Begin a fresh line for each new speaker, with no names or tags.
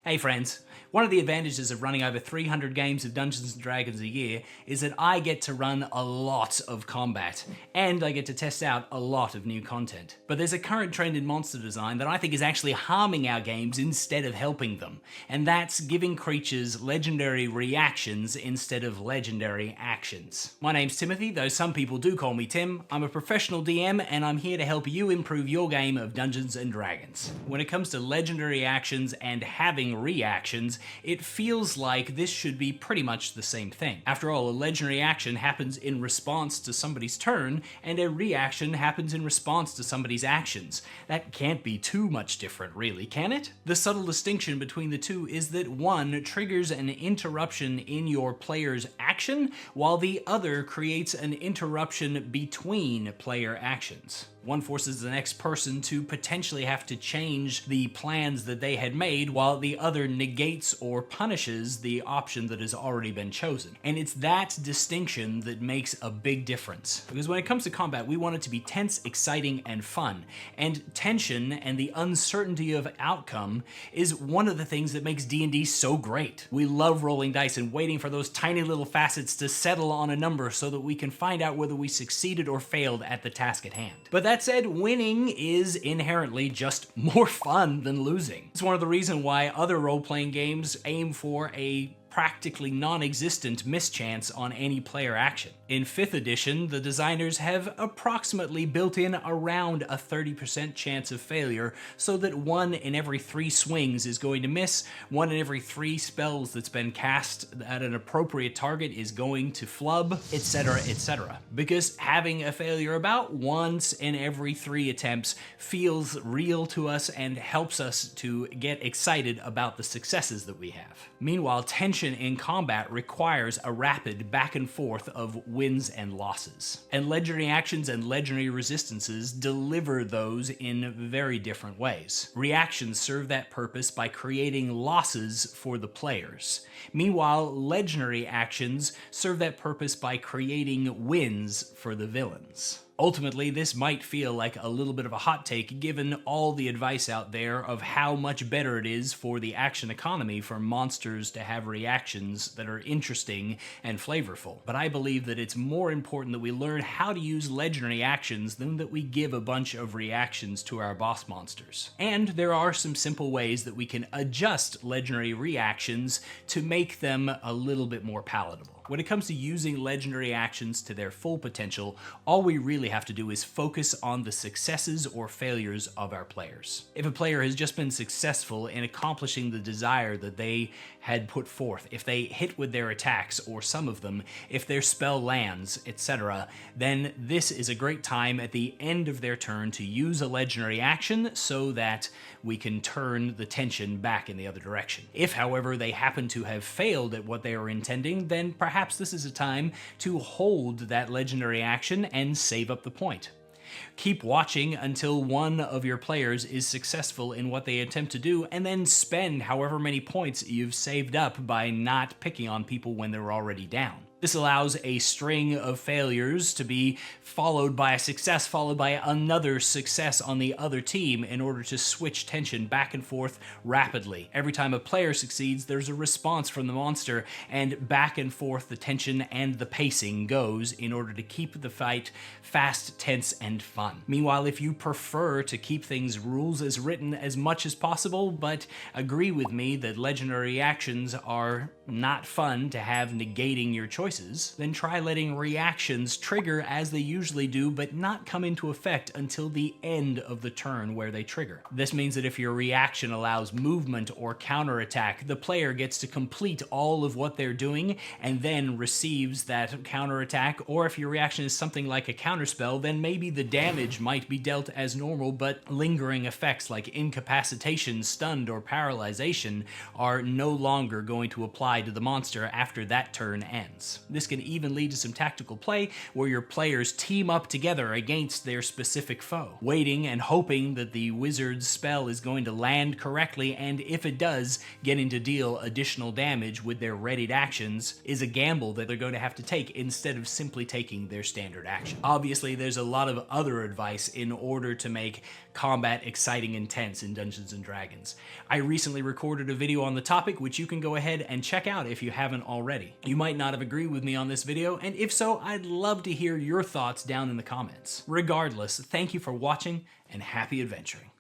Hey friends, one of the advantages of running over 300 games of Dungeons & Dragons a year is that I get to run a lot of combat, and I get to test out a lot of new content. But there's a current trend in monster design that I think is actually harming our games instead of helping them, and that's giving creatures legendary reactions instead of legendary actions. My name's Timothy, though some people do call me Tim. I'm a professional DM, and I'm here to help you improve your game of Dungeons & Dragons. When it comes to legendary actions and having reactions, it feels like this should be pretty much the same thing. After all, a legendary action happens in response to somebody's turn, and a reaction happens in response to somebody's actions. That can't be too much different, really, can it? The subtle distinction between the two is that one triggers an interruption in your player's action, while the other creates an interruption between player actions. One forces the next person to potentially have to change the plans that they had made, while the other negates or punishes the option that has already been chosen. And it's that distinction that makes a big difference. Because when it comes to combat, we want it to be tense, exciting, and fun. And tension and the uncertainty of outcome is one of the things that makes D&D so great. We love rolling dice and waiting for those tiny little facets to settle on a number so that we can find out whether we succeeded or failed at the task at hand. But that said, winning is inherently just more fun than losing. It's one of the reasons why other role-playing games aim for a practically non-existent mischance on any player action. In 5th edition, the designers have approximately built in around a 30% chance of failure, so that 1 in every 3 swings is going to miss, 1 in every 3 spells that's been cast at an appropriate target is going to flub, etc., etc. Because having a failure about once in every 3 attempts feels real to us and helps us to get excited about the successes that we have. Meanwhile, tension in combat requires a rapid back and forth of wins and losses. And legendary actions and legendary resistances deliver those in very different ways. Reactions serve that purpose by creating losses for the players. Meanwhile, legendary actions serve that purpose by creating wins for the villains. Ultimately, this might feel like a little bit of a hot take given all the advice out there of how much better it is for the action economy for monsters to have reactions that are interesting and flavorful. But I believe that it's more important that we learn how to use legendary actions than that we give a bunch of reactions to our boss monsters. And there are some simple ways that we can adjust legendary reactions to make them a little bit more palatable. When it comes to using legendary actions to their full potential, all we really have to do is focus on the successes or failures of our players. If a player has just been successful in accomplishing the desire that they had put forth, if they hit with their attacks or some of them, if their spell lands, etc., then this is a great time at the end of their turn to use a legendary action so that we can turn the tension back in the other direction. If, however, they happen to have failed at what they were intending, then perhaps this is a time to hold that legendary action and save up the point. Keep watching until one of your players is successful in what they attempt to do, and then spend however many points you've saved up by not picking on people when they're already down. This allows a string of failures to be followed by a success, followed by another success on the other team in order to switch tension back and forth rapidly. Every time a player succeeds, there's a response from the monster, and back and forth the tension and the pacing goes in order to keep the fight fast, tense, and fun. Meanwhile, if you prefer to keep things rules as written as much as possible, but agree with me that legendary actions are not fun to have negating your choices, then try letting reactions trigger as they usually do, but not come into effect until the end of the turn where they trigger. This means that if your reaction allows movement or counterattack, the player gets to complete all of what they're doing and then receives that counterattack, or if your reaction is something like a counterspell, then maybe the damage might be dealt as normal, but lingering effects like incapacitation, stunned, or paralyzation are no longer going to apply tied to the monster after that turn ends. This can even lead to some tactical play where your players team up together against their specific foe, waiting and hoping that the wizard's spell is going to land correctly, and if it does, getting to deal additional damage with their readied actions is a gamble that they're going to have to take instead of simply taking their standard action. Obviously, there's a lot of other advice in order to make combat exciting and tense in Dungeons & Dragons. I recently recorded a video on the topic, which you can go ahead and check out if you haven't already. You might not have agreed with me on this video, and if so, I'd love to hear your thoughts down in the comments. Regardless, thank you for watching, and happy adventuring.